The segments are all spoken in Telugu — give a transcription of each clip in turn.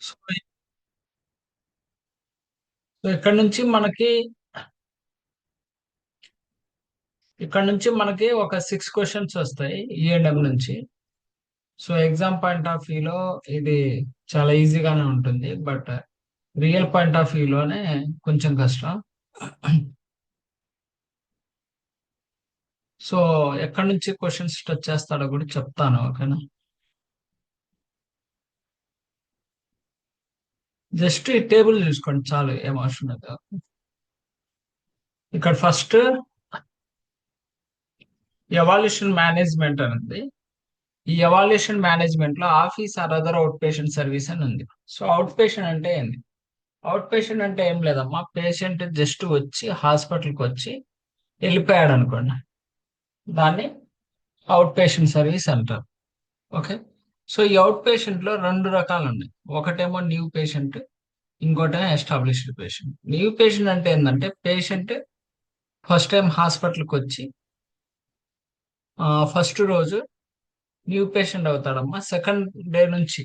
సో సో ఇక్కడ నుంచి మనకి ఒక 6 క్వశ్చన్స్ వస్తాయి ఈఎండ్ఎం నుంచి. సో ఎగ్జామ్ పాయింట్ ఆఫ్ వ్యూలో ఇది చాలా ఈజీగానే ఉంటుంది, బట్ రియల్ పాయింట్ ఆఫ్ వ్యూలోనే కొంచెం కష్టం. సో ఎక్కడి నుంచి క్వశ్చన్స్ టచ్ చేస్తాడో కూడా చెప్తాను, ఓకేనా? జస్ట్ ఈ టేబుల్ చూసుకోండి చాలు, ఏం అవసరం లేదు. ఇక్కడ ఫస్ట్ ఎవాల్యూషన్ మేనేజ్మెంట్ అని ఉంది. ఈ ఎవాల్యూషన్ మేనేజ్మెంట్ లో office or other outpatient service అని ఉంది. సో అవుట్ పేషెంట్ అంటే ఏంది? అవుట్ పేషెంట్ అంటే ఏం లేదమ్మా, పేషెంట్ జస్ట్ వచ్చి హాస్పిటల్కి వచ్చి వెళ్ళిపోయాడు అనుకోండి, దాన్ని అవుట్ పేషెంట్ సర్వీస్ అంటారు. ఓకే. సో ఈ అవుట్ పేషెంట్ లో రెండు రకాలు ఉన్నాయి. ఒకటేమో న్యూ పేషెంట్, ఇంకోటేమో ఎస్టాబ్లిష్డ్ పేషెంట్. న్యూ పేషెంట్ అంటే ఏంటంటే పేషెంట్ ఫస్ట్ టైం హాస్పిటల్కి వచ్చి ఫస్ట్ రోజు న్యూ పేషెంట్ అవుతాడమ్మా. సెకండ్ డే నుంచి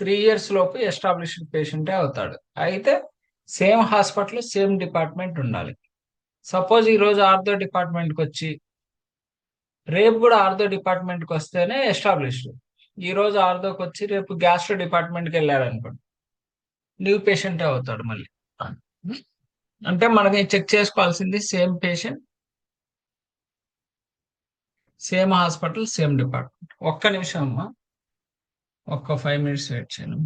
3 ఇయర్స్ లోపు ఎస్టాబ్లిష్డ్ పేషెంటే అవుతాడు. అయితే సేమ్ హాస్పిటల్ సేమ్ డిపార్ట్మెంట్ ఉండాలి. సపోజ్ ఈ రోజు ఆర్థో డిపార్ట్మెంట్కి వచ్చి రేపు కూడా ఆర్థో డిపార్ట్మెంట్కి వస్తేనే ఎస్టాబ్లిష్డ్. ఈ రోజు ఆర్థోకి వచ్చి రేపు గ్యాస్ట్రో డిపార్ట్మెంట్కి వెళ్ళాడు అనుకోండి, న్యూ పేషెంటే అవుతాడు మళ్ళీ. అంటే మనకి చెక్ చేసుకోవాల్సింది same patient, same hospital, same department. ఒక్క నిమిషం అమ్మా, ఒక్క 5 మినిట్స్ వెయిట్ చేయను.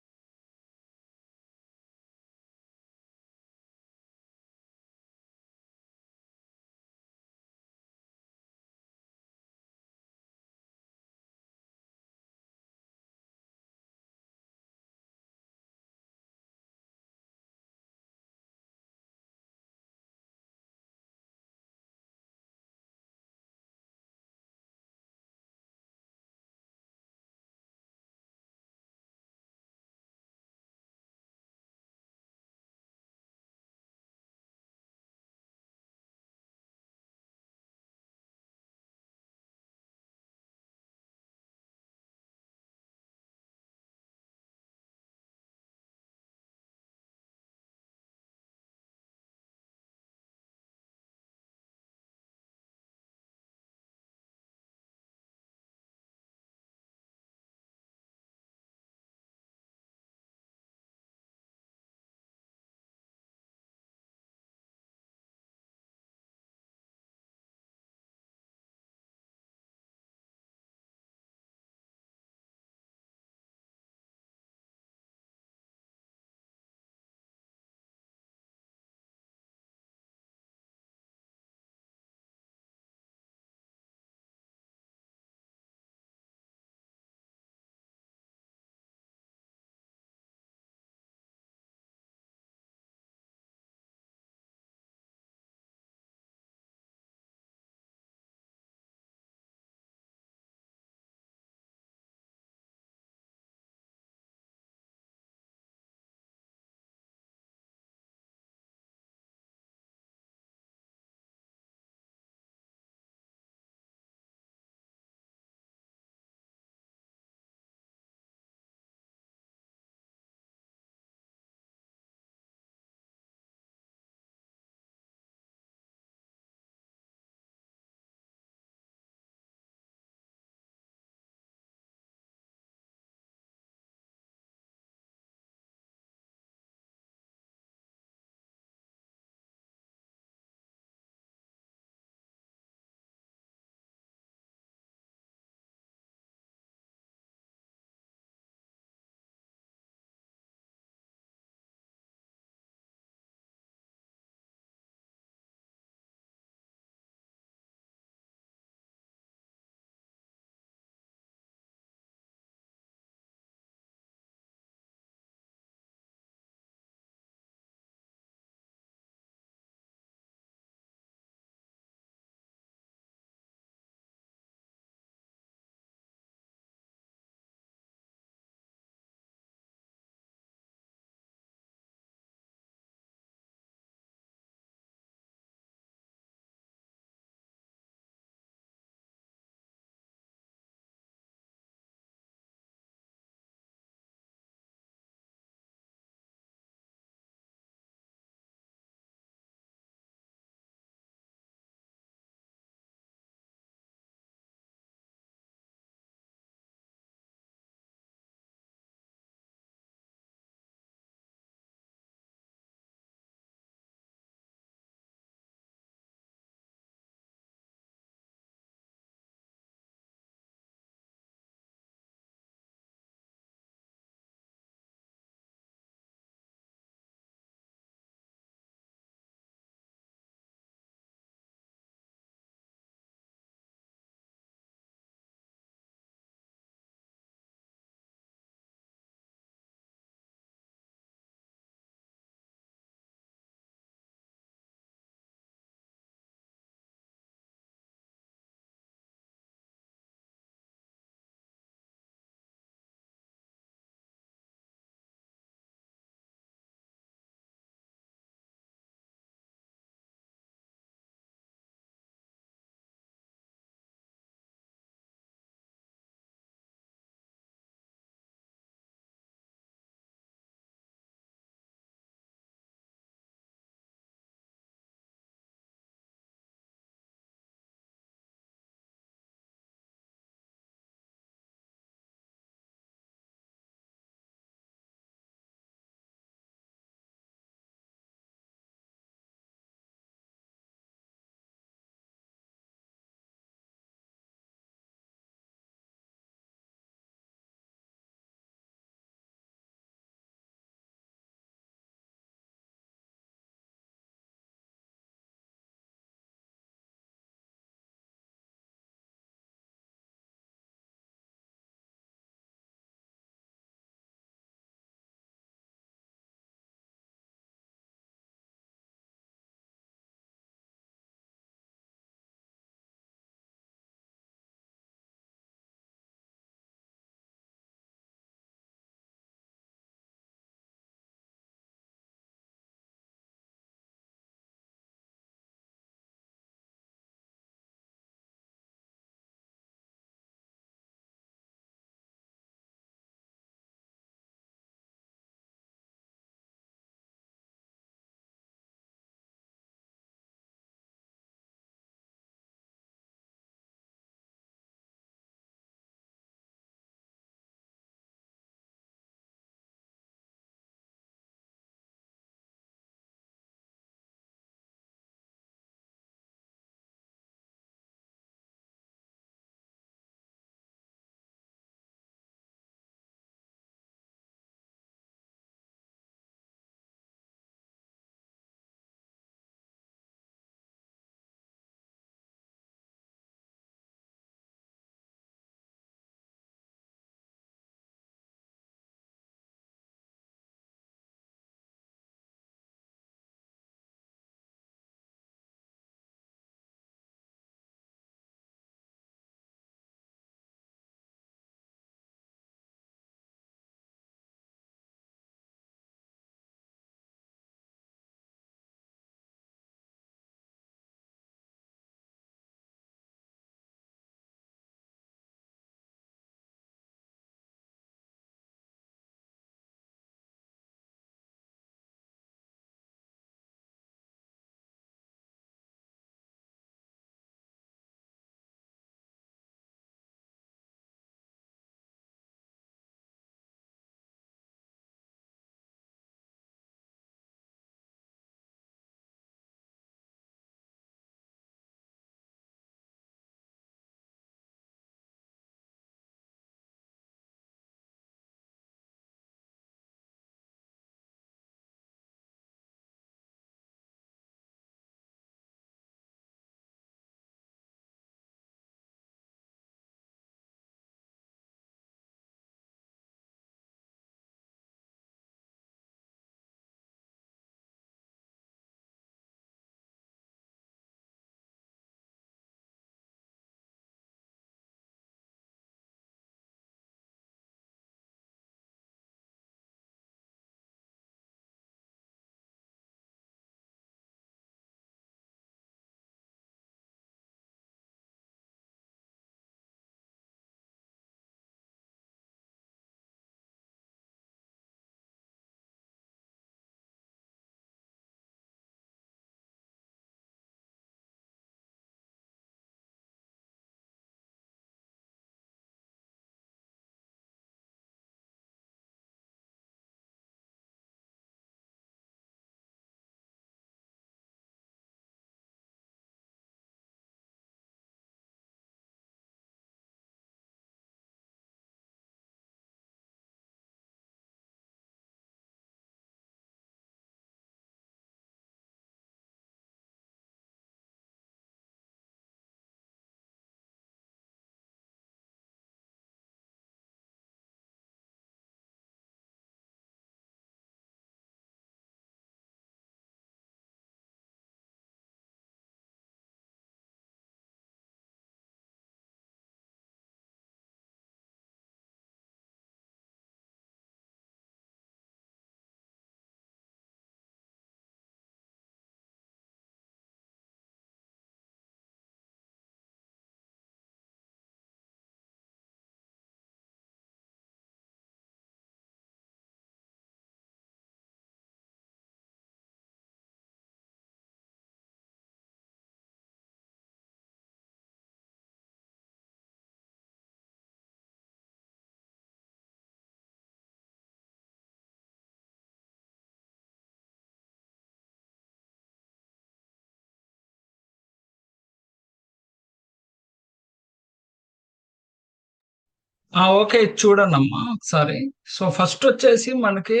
ఓకే, చూడండి అమ్మా ఒకసారి. సో ఫస్ట్ వచ్చేసి మనకి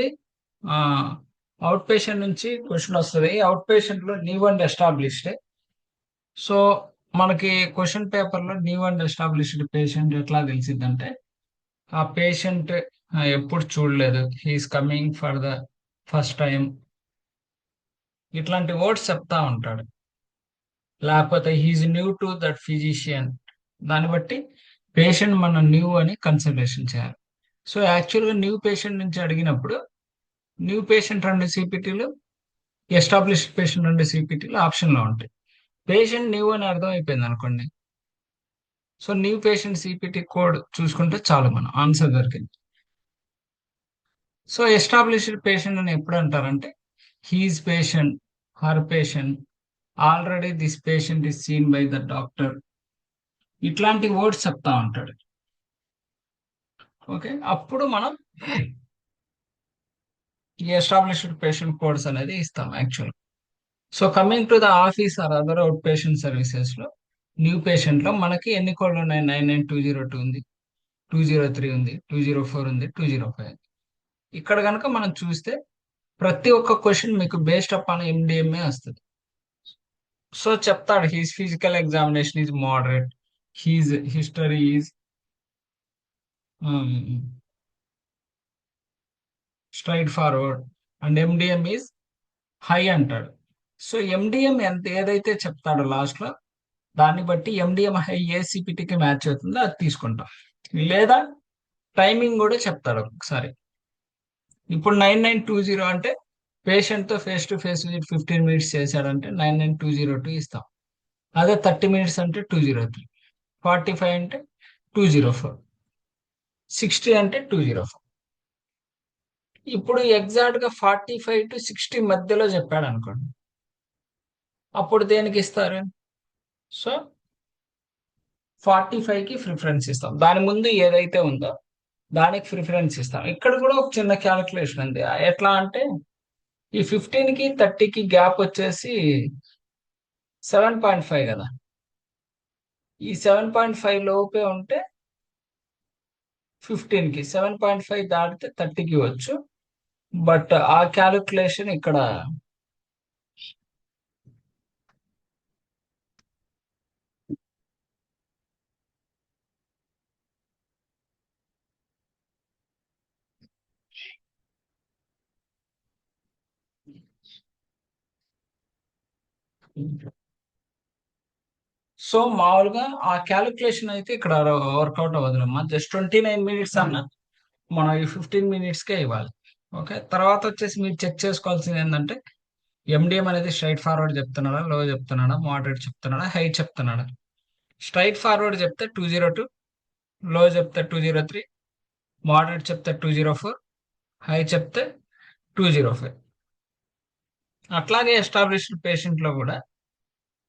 అవుట్ పేషెంట్ నుంచి క్వశ్చన్ వస్తుంది. అవుట్ పేషెంట్ లో న్యూ అండ్ ఎస్టాబ్లిష్డ్. సో మనకి క్వశ్చన్ పేపర్ లో న్యూ అండ్ ఎస్టాబ్లిష్డ్ పేషెంట్ ఎట్లా తెలిసిద్దంటే, ఆ పేషెంట్ ఎప్పుడు చూడలేదు, he's coming for the first time, ఇట్లాంటి వర్డ్స్ చెప్తా ఉంటాడు. లేకపోతే he's new to that physician. దాన్ని బట్టి పేషెంట్ మనం న్యూ అని కన్సిడరేషన్ చేయాలి. సో యాక్చువల్గా న్యూ పేషెంట్ నుంచి అడిగినప్పుడు న్యూ పేషెంట్ 2 CPTలు, ఎస్టాబ్లిష్డ్ పేషెంట్ 2 CPTలు ఆప్షన్లో ఉంటాయి. పేషెంట్ న్యూ అని అర్థం అయిపోయింది అనుకోండి, so new patient CPT code చూసుకుంటే చాలు, మనం ఆన్సర్ దొరికింది. సో ఎస్టాబ్లిష్డ్ పేషెంట్ అని ఎప్పుడు అంటారంటే, he's patient, her patient, already this patient is seen by the doctor, ఇట్లాంటి వర్డ్స్ చెప్తా ఉంటాడు. ఓకే, అప్పుడు మనం ఈ ఎస్టాబ్లిష్డ్ పేషెంట్ కోడ్స్ అనేది ఇస్తాం actual. So coming to the office or other outpatient services లో, న్యూ పేషెంట్ లో మనకి ఎన్ని కోడ్లు ఉన్నాయి? 99202 ఉంది, 203 ఉంది, 204 ఉంది, 205. ఇక్కడ కనుక మనం చూస్తే ప్రతి ఒక్క క్వశ్చన్ మీకు బేస్డ్ అపాన్ ఎండిఎంఏ వస్తుంది. సో చెప్తాడు, he's physical examination is moderate, he's history is straightforward, and MDM is high అంటాడు. సో ఎండిఎం ఎంత ఏదైతే చెప్తాడో లాస్ట్ లో, దాన్ని బట్టి ఎండిఎం హై ఏ సిపిటికి మ్యాచ్ అవుతుందో అది తీసుకుంటాం. లేదా టైమింగ్ కూడా చెప్తాడు ఒకసారి. ఇప్పుడు 9920 అంటే పేషెంట్ తో face to face visit 15 minutes చేశాడంటే 99202 ఇస్తాం. అదే 30 మినిట్స్ అంటే 203, 45 అంటే 204, 60 అంటే 204. ఇప్పుడు ఎగ్జాక్ట్ గా 45 to 60 మధ్యలో చెప్పాడు అనుకోండి, అప్పుడు దేనికి ఇస్తారు? సో 45కి ప్రిఫరెన్స్ ఇస్తాం, దాని ముందు ఏదైతే ఉందో దానికి ప్రిఫరెన్స్ ఇస్తాం. ఇక్కడ కూడా ఒక చిన్న క్యాలిక్యులేషన్ ఉంది. ఎట్లా అంటే, ఈ 15కి 30కి గ్యాప్ వచ్చేసి 7.5 కదా. ఈ 7.5 లోపే ఉంటే 15కి, 7.5 దాటితే 30కి వచ్చు. బట్ ఆ క్యాలిక్యులేషన్ ఇక్కడ సో మామూలుగా ఆ క్యాలిక్యులేషన్ అయితే ఇక్కడ వర్కౌట్ అవ్వదులమ్మా. జస్ట్ 29 మినిట్స్ అన్న మనం ఈ 15 మినిట్స్కే ఇవ్వాలి. ఓకే, తర్వాత వచ్చేసి మీరు చెక్ చేసుకోవాల్సింది ఏంటంటే, ఎండిఎం అనేది స్ట్రైట్ ఫార్వర్డ్ చెప్తున్నాడా, లో చెప్తున్నాడా, మోడరేట్ చెప్తున్నాడా, హై చెప్తున్నాడా. స్ట్రైట్ ఫార్వర్డ్ చెప్తే 202, లో చెప్తే 203, మోడరేట్ చెప్తే 204, హై చెప్తే 205. అట్లాగే ఎస్టాబ్లిష్డ్ పేషెంట్ లో కూడా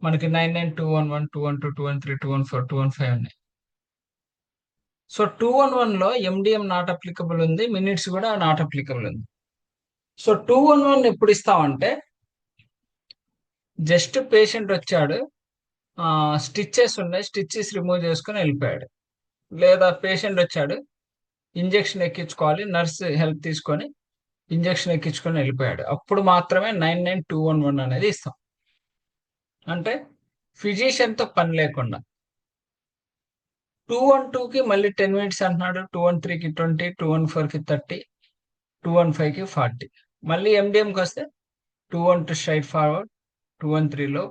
మనకి 99211, 212, 213, 214, 215 ఉన్నాయి. సో 211 లో ఎండిఎం నాట్ అప్లికబుల్ ఉంది, మినిట్స్ కూడా నాట్ అప్లికబుల్ ఉంది. సో 211 ఎప్పుడు ఇస్తామంటే, జస్ట్ పేషెంట్ వచ్చాడు, స్టిచ్చెస్ ఉన్నాయి, స్టిచ్చెస్ రిమూవ్ చేసుకుని వెళ్ళిపోయాడు. లేదా పేషెంట్ వచ్చాడు, ఇంజెక్షన్ ఎక్కించుకోవాలి, నర్స్ హెల్ప్ తీసుకొని ఇంజెక్షన్ ఎక్కించుకొని వెళ్ళిపోయాడు, అప్పుడు మాత్రమే 99211 అనేది ఇస్తాం. అంటే ఫిజిషియన్ తో పని లేకుండా. 212కి మళ్ళీ 10 మినిట్స్ అంటున్నాడు, 213కి 20, 214కి 30, 215కి 40. మళ్ళీ ఎండిఎంకి వస్తే 212 స్ట్రైట్ ఫార్వర్డ్, 213లో,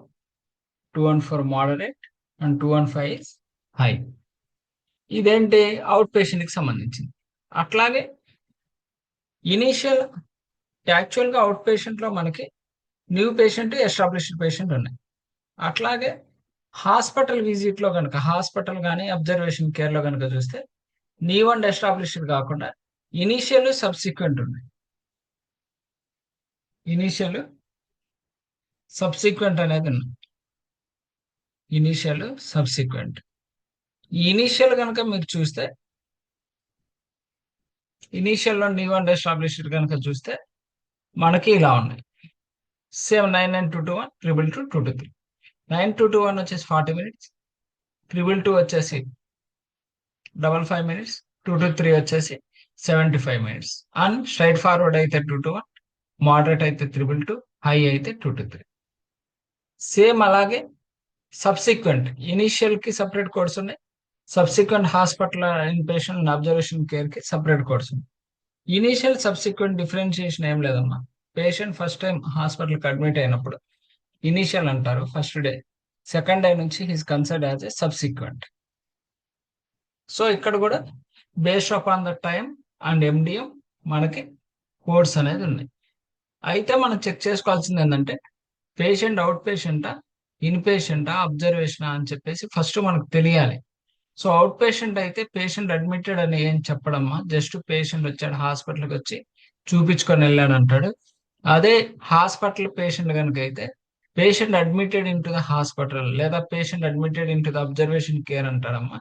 214 మోడరేట్, అండ్ 215 ఇస్ హై. ఇదేంటి? అవుట్ పేషెంట్ కి సంబంధించింది. అట్లాగే ఇనీషియల్, యాక్చువల్ గా అవుట్ పేషెంట్ లో మనకి న్యూ పేషెంట్, ఎస్టాబ్లిష్డ్ పేషెంట్ ఉన్నాయి. అట్లాగే హాస్పిటల్ విజిట్ లో కనుక, హాస్పిటల్ కానీ అబ్జర్వేషన్ కేర్ లో కనుక చూస్తే, న్యూ అండ్ ఎస్టాబ్లిష్డ్ కాకుండా ఇనీషియల్, సబ్సిక్వెంట్ ఉన్నాయి. ఇనీషియల్, సబ్సిక్వెంట్ అనేది ఉన్నాయి. Initial, subsequent. ఈ ఇనీషియల్ కనుక మీరు చూస్తే, ఇనీషియల్ లో న్యూ అండ్ ఎస్టాబ్లిష్డ్ కనుక చూస్తే మనకి ఇలా ఉన్నాయి. సేమ్ 99221, 222, 223. 9221 వచ్చేసి 40 మినిట్స్, 222 వచ్చేసి 55 మినిట్స్, 2 to 3 వచ్చేసి 75 minutes. అండ్ స్ట్రైట్ ఫార్వర్డ్ అయితే 2 to 1, మోడరేట్ అయితే 3/2, హై అయితే 2 to 3. సేమ్ అలాగే సబ్సిక్వెంట్ ఇనిషియల్ కి సపరేట్ కోడ్స్ ఉన్నాయి, subsequent hospital in patient observation care కి సపరేట్ కోడ్స్ ఉన్నాయి. ఇనిషియల్ సబ్సిక్వెంట్ డిఫరెన్షియేషన్ ఏం లేదమ్మా. పేషెంట్ ఫస్ట్ టైం హాస్పిటల్కి అడ్మిట్ అయినప్పుడు ఇనిషియల్ అంటారు ఫస్ట్ డే, సెకండ్ డే నుంచి his considered as a subsequent. So ఇక్కడ కూడా based upon the time and MDM మనకి కోడ్స్ అనేది ఉన్నాయి. అయితే మనం చెక్ చేసుకోవాల్సింది ఏంటంటే పేషెంట్ అవుట్ పేషెంటా, ఇన్ పేషెంటా, అబ్జర్వేషనా అని చెప్పేసి ఫస్ట్ మనకు తెలియాలి. సో అవుట్ పేషెంట్ అయితే పేషెంట్ అడ్మిటెడ్ అని ఏం చెప్పడమ్మా, జస్ట్ పేషెంట్ వచ్చాడు హాస్పిటల్కి వచ్చి చూపించుకొని వెళ్ళాడు అంటాడు. అదే హాస్పిటల్ పేషెంట్ కనుక అయితే patient admitted in to the hospital లేదా patient admitted in to the observation care అంటాడమ్మా.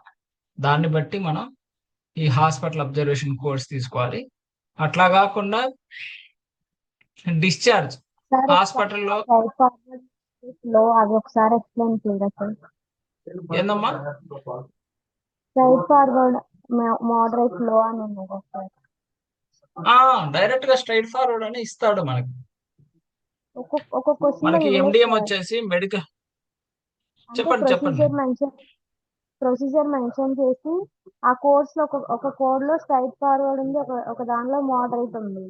దాన్ని బట్టి మనం ఈ హాస్పిటల్ అబ్జర్వేషన్ కోర్స్ తీసుకోవాలి. అట్లా కాకుండా డిశ్చార్జ్ సార్ హాస్పిటల్లో స్ట్రైట్ ఫార్వర్డ్ లో అది ఒకసారి ఎక్స్ప్లెయిన్ చేయరా సార్? ఏందమ్మా, స్ట్రైట్ ఫార్వర్డ్, మోడరేట్, లో అని ఉన్నాయి కదా సార్. డైరెక్ట్ గా స్ట్రైట్ ఫార్వర్డ్ అని ఇస్తాడు మనకి. ఒక క్వశ్చన్ లో మనకి ఇవ్వలేదు ఎండిఎం సార్. వచ్చేసి మెడికల్. అంటే చెప్పండి చెప్పండి. ప్రొసీజర్ మెన్షన్ చేసి ఆ కోడ్స్ లో ఒక కోడ్ లో స్ట్రైట్ ఫార్వర్డ్ ఉంది, ఒక దానిలో మోడరేట్ ఉంది.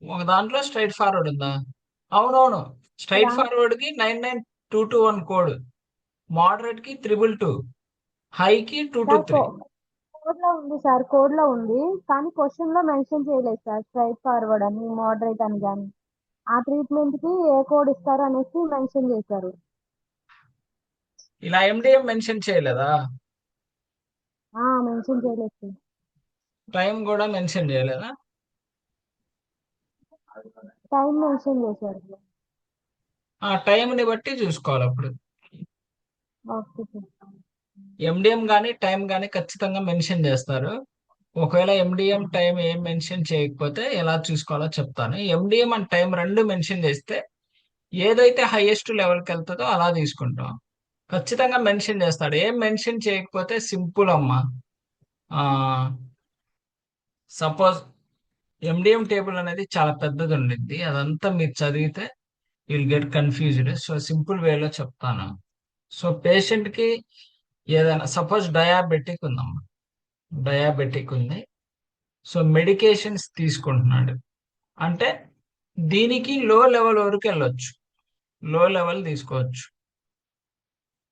ఒక దాంట్లో స్ట్రైట్ ఫార్వర్డ్ ఉందా? అవునవును. స్ట్రైట్ దాని ఫార్వర్డ్ కి 99221 కోడ్, మోడరేట్ కి 222, హై కి two to sir three code లో ఉంది సార్, కోడ్ లో ఉంది, కానీ క్వశ్చన్ లో మెన్షన్ చేయలేదు సార్ స్ట్రైట్ ఫార్వర్డ్ అని, మోడరేట్ అని కానీ. ఆ ట్రీట్మెంట్ కి ఏ కోడ్ ఇస్తారు అనేసి మెన్షన్ చేశారు. ఇలా ఎండిఎం మెన్షన్ చేయలేదా? మెన్షన్ చేయలేదు సార్. టైం కూడా మెన్షన్ చేయలేదా? టైం మెన్షన్ చేశారు సార్. ఆ టైంని బట్టి చూసుకోవాలి అప్పుడు. Okay sir. ఎండిఎం కానీ టైం కానీ ఖచ్చితంగా మెన్షన్ చేస్తారు. ఒకవేళ ఎండిఎం టైం ఏం మెన్షన్ చేయకపోతే ఎలా చూసుకోవాలో చెప్తాను. ఎండిఎం అండ్ టైం రెండు మెన్షన్ చేస్తే ఏదైతే హైయెస్ట్ లెవెల్కి వెళ్తుందో అలా తీసుకుంటాం. ఖచ్చితంగా మెన్షన్ చేస్తాడు. ఏం మెన్షన్ చేయకపోతే సింపుల్ అమ్మా. సపోజ్ ఎండిఎం టేబుల్ అనేది చాలా పెద్దది ఉండిద్ది, అదంతా మీరు చదివితే will get confused. So simple వేలో చెప్తాను. సో పేషెంట్ కి ఏదైనా సపోజ్ డయాబెటిక్ ఉందమ్మా, డయాబెటిక్ ఉంది. సో మెడికేషన్స్ తీసుకుంటున్నాడు అంటే దీనికి లో లెవెల్ వరకు వెళ్ళొచ్చు, లో లెవెల్ తీసుకోవచ్చు,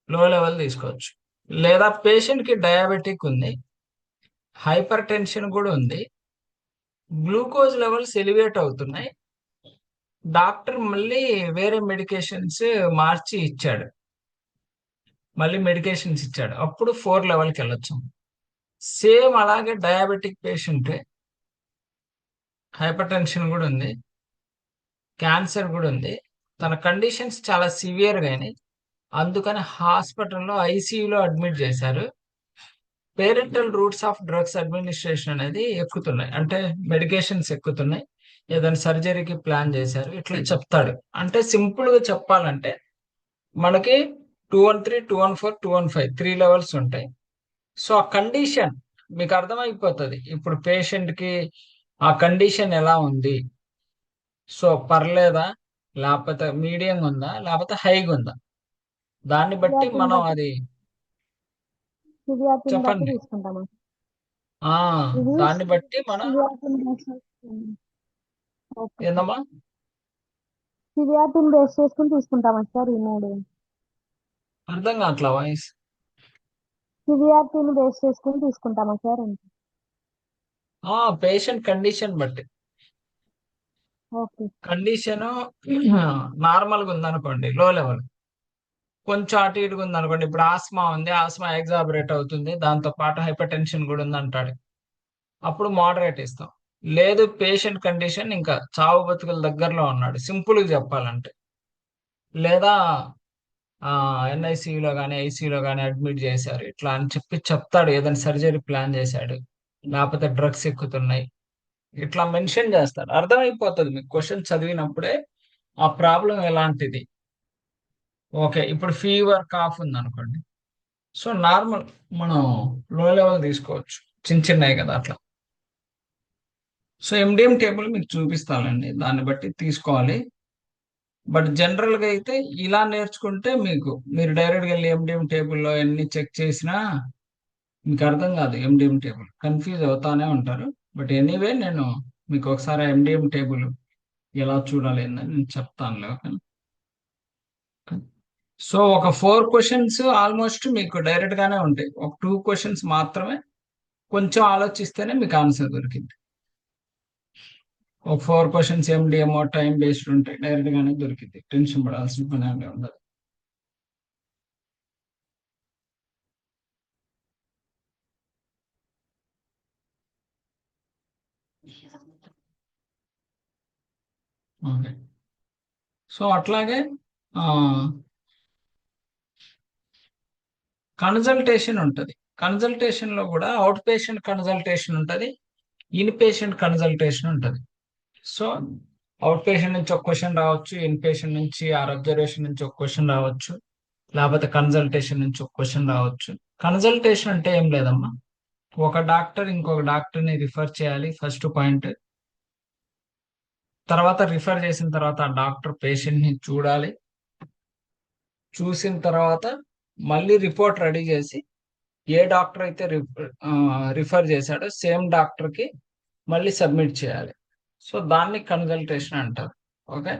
లో లెవెల్ తీసుకోవచ్చు. లేదా పేషెంట్ కి డయాబెటిక్ ఉంది, హైపర్ టెన్షన్ కూడా ఉంది, గ్లూకోజ్ లెవెల్స్ ఎలివేట్ అవుతున్నాయి, డాక్టర్ మళ్ళీ వేరే మెడికేషన్స్ మార్చి ఇచ్చాడు, మళ్ళీ మెడికేషన్స్ ఇచ్చాడు, అప్పుడు 4 లెవెల్కి వెళ్ళొచ్చు. సేమ్ అలాగే డయాబెటిక్ పేషెంట్ హైపర్ టెన్షన్ కూడా ఉంది, క్యాన్సర్ కూడా ఉంది, తన కండిషన్స్ చాలా సివియర్ గాని అందుకని హాస్పిటల్లో ఐసీయూలో అడ్మిట్ చేశారు. Parental roots of drugs administration అనేది ఎక్కుతున్నాయి, అంటే మెడికేషన్స్ ఎక్కుతున్నాయి, ఏదైనా సర్జరీకి ప్లాన్ చేశారు, ఇట్లా చెప్తాడు. అంటే సింపుల్ గా చెప్పాలంటే మనకి 213, 214, 215 3 లెవెల్స్ ఉంటాయి. సో ఆ కండిషన్ మీకు అర్థమైపోతుంది. ఇప్పుడు పేషెంట్ కి ఆ కండిషన్ ఎలా ఉంది, సో పర్లేదా, లేకపోతే మీడియం ఉందా, లేకపోతే హైగా ఉందా, దాన్ని బట్టి సివియారిటీని మనం బట్టి అది సివియారిటీని బట్టి చెప్పండి. తీసుకుంటాము. ఆ ఇది దాన్ని బట్టి మనం సివియారిటీని బేస్ చేసుకుని. Okay sir. ఏందమ్మా, సివియారిటీని బేస్ చేసుకుని తీసుకుంటామా సార్ ఈ మూడు? అర్థం కావట్లా వాయిస్. సివియారిటీని బేస్ చేసుకుని తీసుకుంటామా సార్ అంటే? పేషెంట్ కండిషన్ బట్టి. ఓకే. కండిషన్ నార్మల్గా ఉందనుకోండి లో లెవెల్, కొంచెం అటు ఇటుగా ఉందనుకోండి, ఇప్పుడు ఆస్మా ఉంది, ఆస్మా ఎగ్జాబరేట్ అవుతుంది, దాంతో పాటు హైపర్ టెన్షన్ కూడా ఉంది అంటాడు, అప్పుడు మోడరేట్ ఇస్తాం. లేదు పేషెంట్ కండిషన్ ఇంకా చావు బతుకుల దగ్గరలో ఉన్నాడు సింపుల్ గా చెప్పాలంటే, లేదా ఎన్ఐసియులో కానీ ఐసీయూలో కానీ అడ్మిట్ చేశారు ఇట్లా అని చెప్పి చెప్తాడు, ఏదైనా సర్జరీ ప్లాన్ చేశాడు, లేకపోతే డ్రగ్స్ ఎక్కుతున్నాయి, ఇట్లా మెన్షన్ చేస్తాడు. అర్థమైపోతుంది మీకు క్వశ్చన్ చదివినప్పుడే ఆ ప్రాబ్లం ఎలాంటిది. ఓకే, ఇప్పుడు ఫీవర్ కాఫ్ ఉంది అనుకోండి, సో నార్మల్ మనం లో లెవెల్ తీసుకోవచ్చు, చిన్న చిన్నవి కదా అట్లా. సో ఎండిఎం టేబుల్ మీకు చూపిస్తానండి, దాన్ని బట్టి తీసుకోవాలి. బట్ జనరల్ గా అయితే ఇలా నేర్చుకుంటే మీకు, మీరు డైరెక్ట్ గా వెళ్ళి ఎండిఎం టేబుల్లో ఎన్ని చెక్ చేసినా మీకు అర్థం కాదు. ఎండిఎం టేబుల్ కన్ఫ్యూజ్ అవుతానే ఉంటారు. బట్ ఎనీవే నేను మీకు ఒకసారి ఎండిఎం టేబుల్ ఎలా చూడాలి అని నేను చెప్తానులే. ఓకే. సో ఒక 4 క్వశ్చన్స్ ఆల్మోస్ట్ మీకు డైరెక్ట్ గానే ఉంటాయి. ఒక 2 క్వశ్చన్స్ మాత్రమే కొంచెం ఆలోచిస్తేనే మీకు ఆన్సర్ దొరికింది. ఒక 4 క్వశ్చన్స్ ఎండిఎంఓ టైం బేస్డ్ ఉంటాయి, డైరెక్ట్ గానే దొరికింది, టెన్షన్ పడాల్సిన పని ఏమీ ఉండదు. ఓకే. సో అట్లాగే కన్సల్టేషన్ ఉంటుంది. కన్సల్టేషన్ లో కూడా అవుట్ పేషెంట్ కన్సల్టేషన్ ఉంటుంది, ఇన్ పేషెంట్ కన్సల్టేషన్ ఉంటుంది. సో అవుట్ పేషెంట్ నుంచి ఒక క్వశ్చన్ రావచ్చు, ఇన్ పేషెంట్ నుంచి ఆర్ అబ్జర్వేషన్ నుంచి ఒక క్వశ్చన్ రావచ్చు, లేకపోతే కన్సల్టేషన్ నుంచి ఒక క్వశ్చన్ రావచ్చు. కన్సల్టేషన్ అంటే ఏం లేదమ్మా, ఒక డాక్టర్ ఇంకొక డాక్టర్ ని రిఫర్ చేయాలి ఫస్ట్ పాయింట్. తర్వాత రిఫర్ చేసిన తర్వాత ఆ డాక్టర్ పేషెంట్ ని చూడాలి. చూసిన తర్వాత మళ్ళీ రిపోర్ట్ రెడీ చేసి ఏ డాక్టర్ అయితే రిఫర్ చేశాడో సేమ్ డాక్టర్ కి మళ్ళీ సబ్మిట్ చేయాలి. సో దాన్ని కన్సల్టేషన్ అంటారు. ఓకే.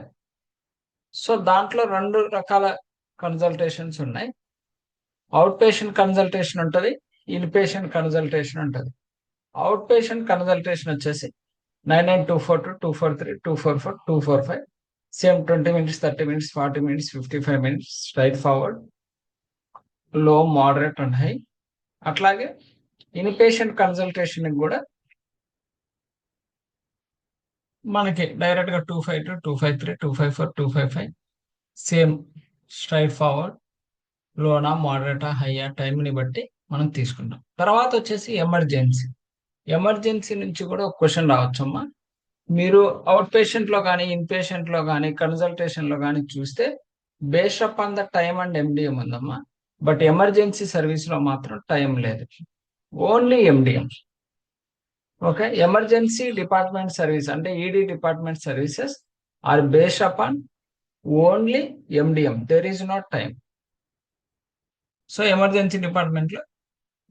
సో దాంట్లో 2 రకాల కన్సల్టేషన్స్ ఉన్నాయి. అవుట్ పేషెంట్ కన్సల్టేషన్ ఉంటుంది, ఇన్ పేషెంట్ కన్సల్టేషన్ ఉంటుంది. అవుట్ పేషెంట్ కన్సల్టేషన్ వచ్చేసి 99242 243 244 245, same 20 minutes 30 minutes 40 minutes 55 minutes, straight forward, లో, మోడరేట్ అండ్ హై. అట్లాగే ఇన్ పేషెంట్ కన్సల్టేషన్ కూడా మనకి డైరెక్ట్ గా 252 253 254 255, సేమ్ స్ట్రైట్ ఫార్వర్డ్, లోనా మోడరేటా హైయా టైంని బట్టి మనం తీసుకుంటాం. తర్వాత వచ్చేసి ఎమర్జెన్సీ. ఎమర్జెన్సీ నుంచి కూడా ఒక క్వశ్చన్ రావచ్చమ్మా. మీరు అవుట్ పేషెంట్ లో కానీ ఇన్ పేషెంట్ లో కానీ కన్సల్టేషన్ లో కానీ చూస్తే based up on the time and MDM ఉందమ్మా. బట్ ఎమర్జెన్సీ సర్వీస్ లో మాత్రం టైం లేదు, only MDM. Okay. Emergency department service అంటే ED department services are based up on only MDM, there is not time. So emergency department లో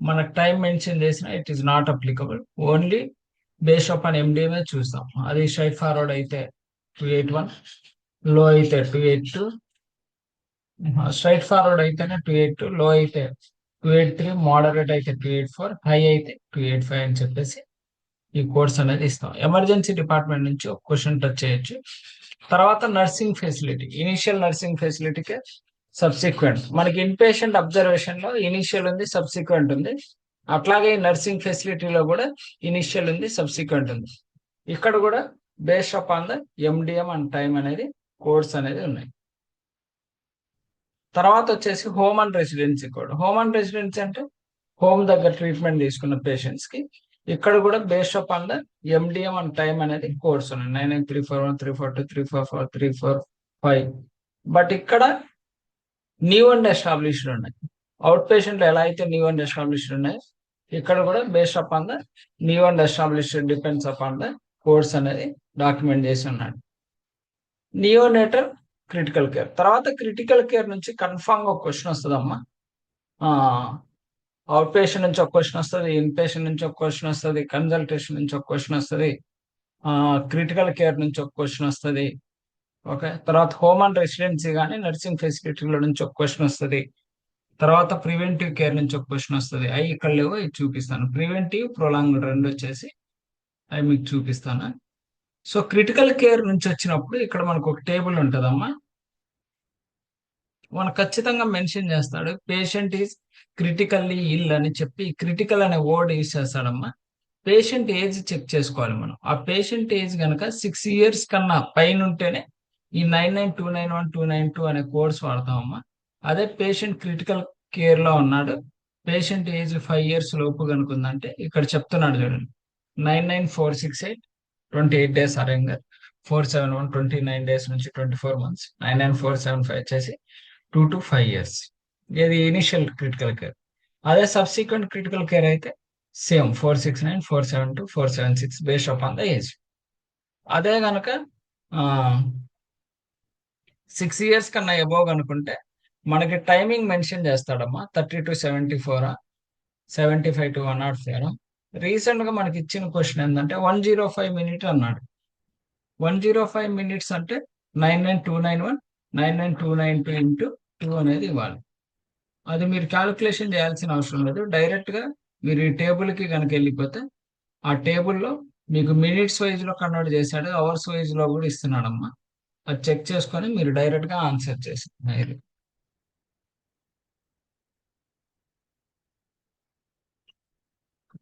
మనకు టైం మెన్షన్ చేసిన it is not applicable, only based up on ఎండిఎంఏ చూస్తాం. అది స్ట్రైట్ ఫార్వర్డ్ అయితే 281, లో అయితే 282, స్ట్రైట్ ఫార్వర్డ్ అయితేనే 282, లో అయితే 283, మోడరేట్ అయితే 284, హై అయితే 285 అని చెప్పేసి ఈ కోర్స్ అనేది ఇస్తాం. ఎమర్జెన్సీ డిపార్ట్మెంట్ నుంచి ఒక క్వశ్చన్ టచ్ చేయొచ్చు. తర్వాత నర్సింగ్ ఫెసిలిటీ, ఇనిషియల్ నర్సింగ్ ఫెసిలిటీకే సబ్సిక్వెంట్. మనకి ఇన్ పేషెంట్ అబ్జర్వేషన్ లో ఇనిషియల్ ఉంది, సబ్సిక్వెంట్ ఉంది. అట్లాగే నర్సింగ్ ఫెసిలిటీలో కూడా ఇనిషియల్ ఉంది, సబ్సిక్వెంట్ ఉంది. ఇక్కడ కూడా based up on the MDM and time అనేది కోడ్స్ అనేది ఉన్నాయి. తర్వాత వచ్చేసి home and residency code. Home and residency అంటే హోమ్ దగ్గర ట్రీట్మెంట్ తీసుకున్న పేషెంట్స్ కి ఇక్కడ కూడా based up on the MDM and time అనేది కోడ్స్ ఉన్నాయి. 99341 342 344 345. బట్ ఇక్కడ న్యూ అండ్ ఎస్టాబ్లిష్డ్ ఉన్నాయి. అవుట్ పేషెంట్ ఎలా అయితే న్యూ అండ్ ఎస్టాబ్లిష్డ్ ఉన్నాయో ఇక్కడ కూడా based up on the new and established depends up on the codes అనేది డాక్యుమెంట్ చేసి ఉన్నాడు. Neonatal critical care. తర్వాత క్రిటికల్ కేర్ నుంచి కన్ఫామ్ గా ఒక క్వశ్చన్ వస్తుందమ్మా. అవుట్ పేషెంట్ నుంచి ఒక క్వశ్చన్ వస్తుంది, ఇన్ పేషెంట్ నుంచి ఒక క్వశ్చన్ వస్తుంది, కన్సల్టేషన్ నుంచి ఒక క్వశ్చన్ వస్తుంది, క్రిటికల్ కేర్ నుంచి ఒక క్వశ్చన్ వస్తుంది. ఓకే. తర్వాత హోమ్ అండ్ రెసిడెన్సీ కానీ నర్సింగ్ ఫెసిలిటీల నుంచి ఒక క్వశ్చన్ వస్తుంది. తర్వాత ప్రివెంటివ్ కేర్ నుంచి ఒక క్వశ్చన్ వస్తుంది. అవి ఇక్కడ లేవు, ఇది చూపిస్తాను. ప్రివెంటివ్, ప్రొలాంగ్ రెండు వచ్చేసి అవి మీకు చూపిస్తాను. సో క్రిటికల్ కేర్ నుంచి వచ్చినప్పుడు ఇక్కడ మనకు ఒక టేబుల్ ఉంటుందమ్మా. మనకు ఖచ్చితంగా మెన్షన్ చేస్తాడు పేషెంట్ ఈజ్ క్రిటికల్లీ ఇల్ అని చెప్పి క్రిటికల్ అనే వర్డ్ యూజ్ చేస్తాడమ్మా. పేషెంట్ ఏజ్ చెక్ చేసుకోవాలి మనం. ఆ పేషెంట్ ఏజ్ కనుక 6 years కన్నా పైన ఉంటేనే ఈ 99291 292 అనే కోడ్స్ వాడతామమ్మా. అదే పేషెంట్ క్రిటికల్ కేర్ లో ఉన్నాడు, పేషెంట్ ఏజ్ 5 years లోపు కనుకుందంటే ఇక్కడ చెప్తున్నాడు చూడండి, 99468 28 days అరేంగర్, 471 29 days నుంచి 24 months, 99475 వచ్చేసి 2 to 5 years. ఇది ఇనిషియల్ క్రిటికల్ కేర్. అదే సబ్సిక్వెంట్ క్రిటికల్ కేర్ అయితే same 469, 472, 476 based upon the age. అదే కనుక 6 years కన్నా ఎబోవ్ అనుకుంటే మనకి టైమింగ్ మెన్షన్ చేస్తాడమ్మా, 30 to 74, 75 to 104. రీసెంట్ గా మనకి ఇచ్చిన క్వశ్చన్ ఏంటంటే 105 minutes అన్నాడు. 105 minutes అంటే 99291, 99292 ఇంటూ 2 అనేది ఇవ్వాలి. అది మీరు క్యాలిక్యులేషన్ చేయాల్సిన అవసరం లేదు, డైరెక్ట్ గా మీరు ఈ టేబుల్ కి కనుక వెళ్ళిపోతే ఆ టేబుల్లో మీకు మినిట్స్ వైజ్ లో కన్వర్ట్ చేశాడు, అవర్స్ వైజ్ లో కూడా ఇస్తున్నాడమ్మా. అది చెక్ చేసుకొని మీరు డైరెక్ట్ గా ఆన్సర్ చేస్తారు.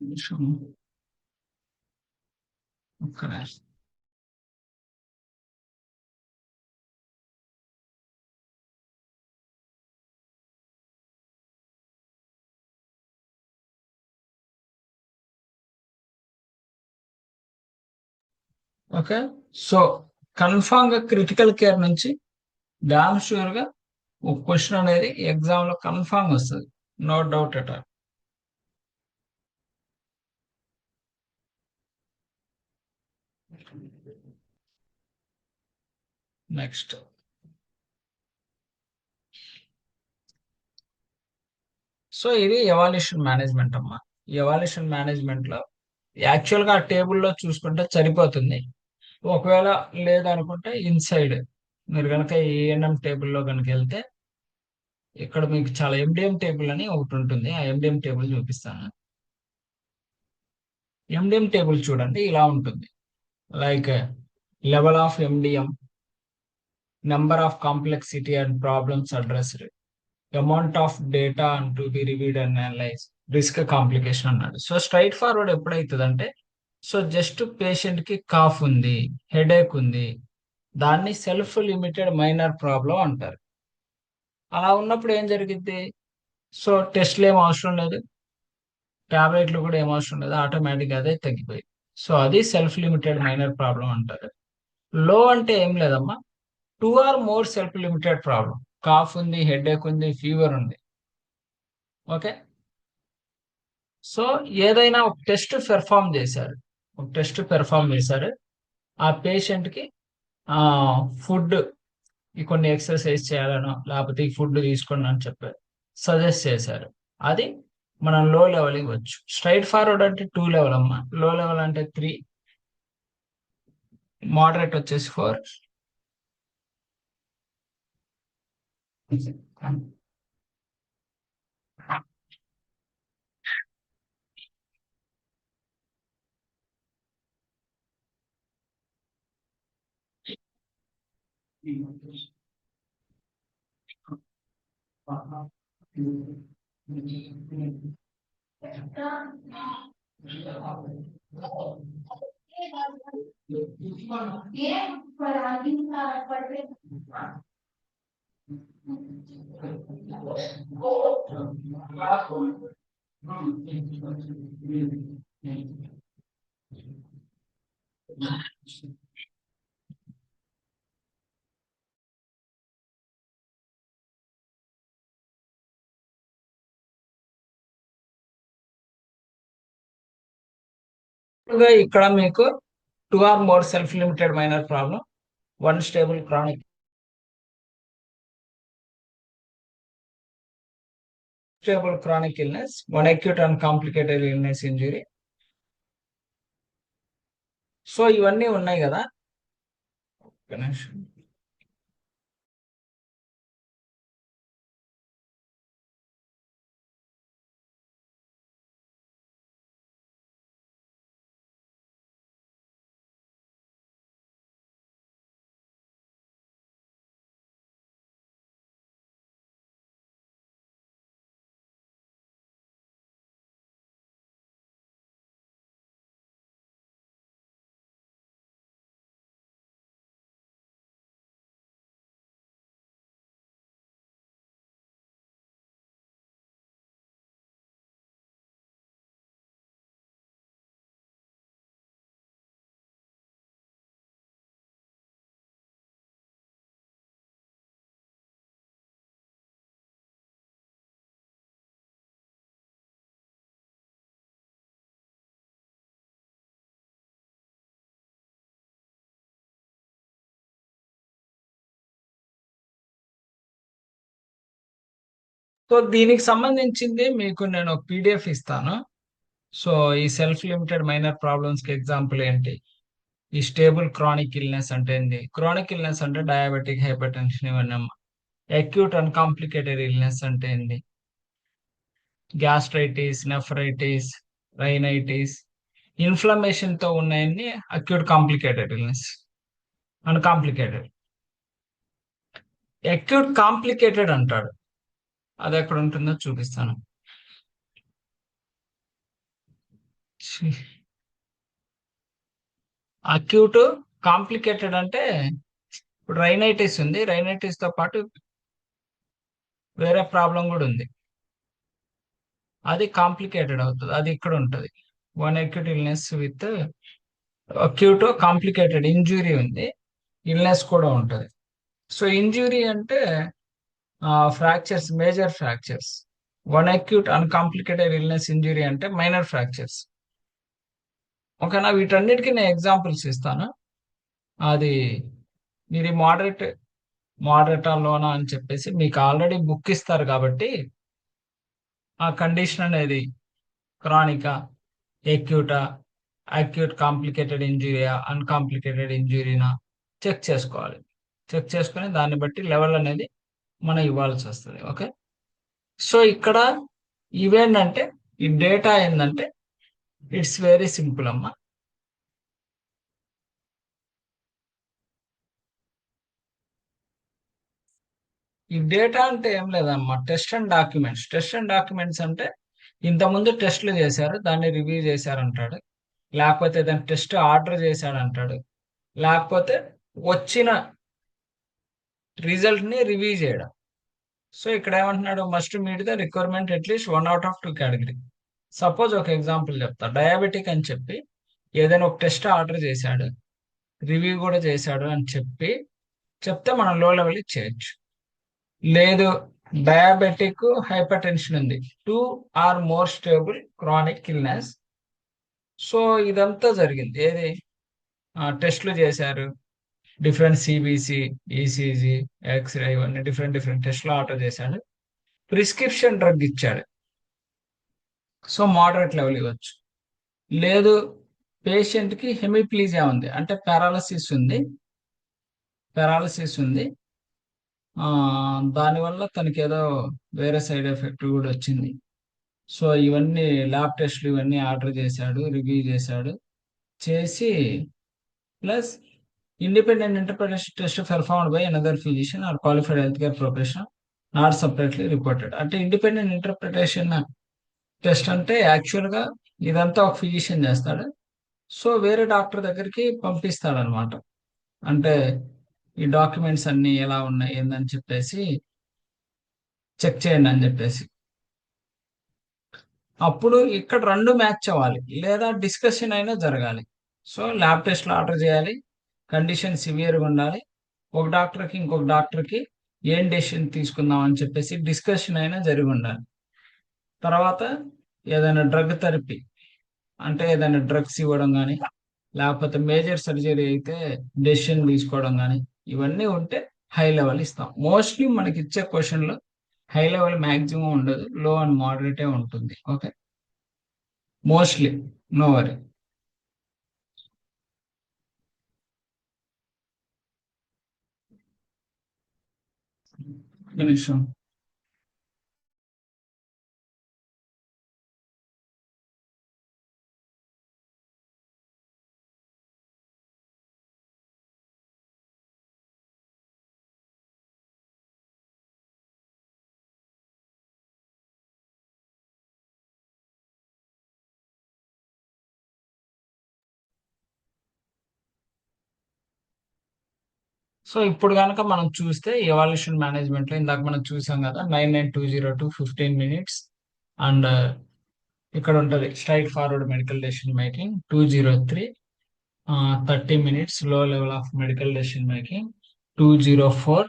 నిమిషం, ఒక్క నిమిషం. ఓకే, సో కన్ఫామ్ గా క్రిటికల్ కేర్ నుంచి డామ్ షూర్ గా ఒక క్వశ్చన్ అనేది ఎగ్జామ్ లో కన్ఫామ్ వస్తుంది, no doubt at all. Next, so ఇది ఎవాల్యూషన్ మేనేజ్మెంట్ అమ్మా. ఈ ఎవాల్యూషన్ మేనేజ్మెంట్ లో యాక్చువల్ గా ఆ టేబుల్లో చూసుకుంటే సరిపోతుంది. ఒకవేళ లేదనుకుంటే ఇన్సైడ్ మీరు కనుక ఏఎన్ఎం టేబుల్లో కనుక వెళ్తే ఇక్కడ మీకు చాలా ఎండిఎం టేబుల్ అని ఒకటి ఉంటుంది, ఆ ఎండిఎం టేబుల్ చూపిస్తాను. ఎండిఎం టేబుల్ చూడండి ఇలా ఉంటుంది. Like level of MDM, number of complexity and problems addressed, amount of data to be reviewed and analyse, risk complication అన్నాడు. So straight forward ఎప్పుడైతుందంటే, so just patient కి కాఫ్ ఉంది, హెడేక్ ఉంది, దాన్ని సెల్ఫ్ లిమిటెడ్ మైనర్ ప్రాబ్లం అంటారు. అలా ఉన్నప్పుడు ఏం జరిగింది, సో టెస్ట్లు ఏం అవసరం లేదు, టాబ్లెట్లు కూడా ఏం అవసరం లేదు, ఆటోమేటిక్ అదే తగ్గిపోయింది. సో అది సెల్ఫ్ లిమిటెడ్ మైనర్ ప్రాబ్లం అంటారు. లో అంటే ఏం లేదమ్మా, 2 or more self limited problem, cough ఉంది, హెడేక్ ఉంది, ఫీవర్ ఉంది. ఓకే, సో ఏదైనా ఒక టెస్ట్ పెర్ఫామ్ చేశారు, ఒక టెస్ట్ పెర్ఫామ్ చేశారు, ఆ పేషెంట్ కి ఆ ఫుడ్, ఈ కొన్ని ఎక్సర్సైజ్ చేయాలనో లేకపోతే ఈ ఫుడ్ తీసుకోండి అని చెప్పి సజెస్ట్ చేశారు. అది మనం లో లెవెల్ ఇవ్వచ్చు. స్ట్రైట్ ఫార్వర్డ్ అంటే 2 level అమ్మా, లో లెవెల్ అంటే 3, మోడరేట్ వచ్చేసి 4. ఇక్కడ మీకు 2 or more self limited minor problem, 1 stable chronic, stable chronic illness, 1 acute and complicated illness injury. So ఇవన్నీ ఉన్నాయి కదా. గణేష్ సో దీనికి సంబంధించింది మీకు నేను ఒక పీడిఎఫ్ ఇస్తాను. సో ఈ సెల్ఫ్ లిమిటెడ్ మైనర్ ప్రాబ్లమ్స్ కి ఎగ్జాంపుల్ ఏంటి, ఈ స్టేబుల్ క్రానిక్ ఇల్నెస్ అంటే ఏంటి, క్రానిక్ ఇల్నెస్ అంటే డయాబెటిక్, హైపర్ టెన్షన్ ఇవన్నీ, అక్యూట్ అన్కాంప్లికేటెడ్ ఇల్నెస్ అంటే ఏంటి, గ్యాస్ట్రైటిస్, నెఫ్రైటిస్, రైనైటిస్, ఇన్ఫ్లమేషన్ తో ఉన్నాయన్ని acute complicated illness. Uncomplicated, acute complicated అంటాడు. అది ఎక్కడ ఉంటుందో చూపిస్తాను. అక్యూట్ కాంప్లికేటెడ్ అంటే ఇప్పుడు రైనైటిస్ ఉంది, రైనైటిస్ తో పాటు వేరే ప్రాబ్లం కూడా ఉంది, అది కాంప్లికేటెడ్ అవుతుంది, అది ఇక్కడ ఉంటుంది. One acute illness with acute complicated injury ఉంది, ఇల్నెస్ కూడా ఉంటుంది. సో ఇంజురీ అంటే fractures, major fractures. One acute uncomplicated illness injury అంటే మైనర్ ఫ్రాక్చర్స్. ఓకేనా, వీటన్నిటికీ నేను ఎగ్జాంపుల్స్ ఇస్తాను. అది మీరు మోడరేటాలోనా అని చెప్పేసి మీకు ఆల్రెడీ బుక్ ఇస్తారు కాబట్టి ఆ కండిషన్ అనేది క్రానికా, ఎక్యూటా, అక్యూట్ కాంప్లికేటెడ్ ఇంజురీయా, అన్కాంప్లికేటెడ్ ఇంజురీనా చెక్ చేసుకోవాలి. చెక్ చేసుకుని దాన్ని బట్టి లెవెల్ అనేది మనం ఇవ్వాల్సి వస్తుంది. ఓకే, సో ఇక్కడ ఇవేంటంటే ఈ డేటా ఏంటంటే ఇట్స్ వెరీ సింపుల్ అమ్మా. ఈ డేటా అంటే ఏం లేదమ్మా, test and documents. Test and documents అంటే ఇంతకుముందు టెస్ట్లు చేశారు, దాన్ని రివ్యూ చేశారంటాడు, లేకపోతే దాన్ని టెస్ట్ ఆర్డర్ చేశాడంటాడు, లేకపోతే వచ్చిన రిజల్ట్ ని రివ్యూ చేయడం. సో ఇక్కడ ఏమంటున్నాడు, must meet the requirement at least 1/2 category. Suppose ఒక ఎగ్జాంపుల్ చెప్తా, డయాబెటిక్ అని చెప్పి ఏదైనా ఒక టెస్ట్ ఆర్డర్ చేశాడు, రివ్యూ కూడా చేశాడు అని చెప్తే మనం లో లెవెల్ ఇచ్చేయచ్చు. లేదు, డయాబెటిక్, హైపర్ టెన్షన్ ఉంది, 2 or more stable chronic illness. So ఇదంతా జరిగింది ఏది, టెస్ట్లు చేశారు, డిఫరెంట్ సిబిసి, ఈసీజీ, ఎక్స్రే, ఇవన్నీ డిఫరెంట్ డిఫరెంట్ టెస్ట్లు ఆర్డర్ చేశాడు, ప్రిస్క్రిప్షన్ డ్రగ్ ఇచ్చాడు, సో మోడరేట్ లెవెల్ ఇవ్వచ్చు. లేదు, పేషెంట్ కి హెమిప్లీజియా ఉంది అంటే పారాలసిస్ ఉంది, దానివల్ల తనకి ఏదో వేరే సైడ్ ఎఫెక్ట్ కూడా వచ్చింది. సో ఇవన్నీ ల్యాబ్ టెస్ట్లు ఇవన్నీ ఆర్డర్ చేశాడు, రివ్యూ చేసి plus independent interpretation test performed by another physician are qualified health care professional not separately reported. అంటే ఇండిపెండెంట్ ఇంటర్ప్రిటేషన్ టెస్ట్ అంటే యాక్చువల్ గా ఇదంతా ఒక ఫిజిషియన్ చేస్తాడు, సో వేరే డాక్టర్ దగ్గరికి పంపిస్తాడు అనమాట. అంటే ఈ డాక్యుమెంట్స్ అన్ని ఎలా ఉన్నాయి ఏందని చెప్పేసి చెక్ చేయండి అని చెప్పేసి. అప్పుడు ఇక్కడ రెండు మ్యాచ్ అవ్వాలి లేదా డిస్కషన్ అయినా జరగాలి. సో ల్యాబ్ టెస్ట్లు ఆర్డర్ చేయాలి, కండిషన్ సివియర్గా ఉండాలి, ఒక డాక్టర్కి ఇంకొక డాక్టర్కి ఏం డెసిషన్ తీసుకుందాం అని చెప్పేసి డిస్కషన్ అయినా జరిగి ఉండాలి. తర్వాత ఏదైనా డ్రగ్ థెరపీ అంటే ఏదైనా డ్రగ్స్ ఇవ్వడం కానీ, లేకపోతే మేజర్ సర్జరీ అయితే డెసిషన్ తీసుకోవడం కానీ, ఇవన్నీ ఉంటే హై లెవెల్ ఇస్తాం. మోస్ట్లీ మనకి ఇచ్చే క్వశ్చన్లో హై లెవెల్ మ్యాక్సిమం ఉండదు, లో అండ్ మోడరేటే ఉంటుంది. Okay, mostly, no worry. నిమిషం. సో ఇప్పుడు కనుక మనం చూస్తే ఎవాల్యూషన్ మేనేజ్మెంట్ లో ఇందాక మనం చూసాం కదా, 99202 15 minutes, అండ్ ఇక్కడ ఉంటది straight forward medical decision making 203, 30 minutes లో level of medical decision making 204,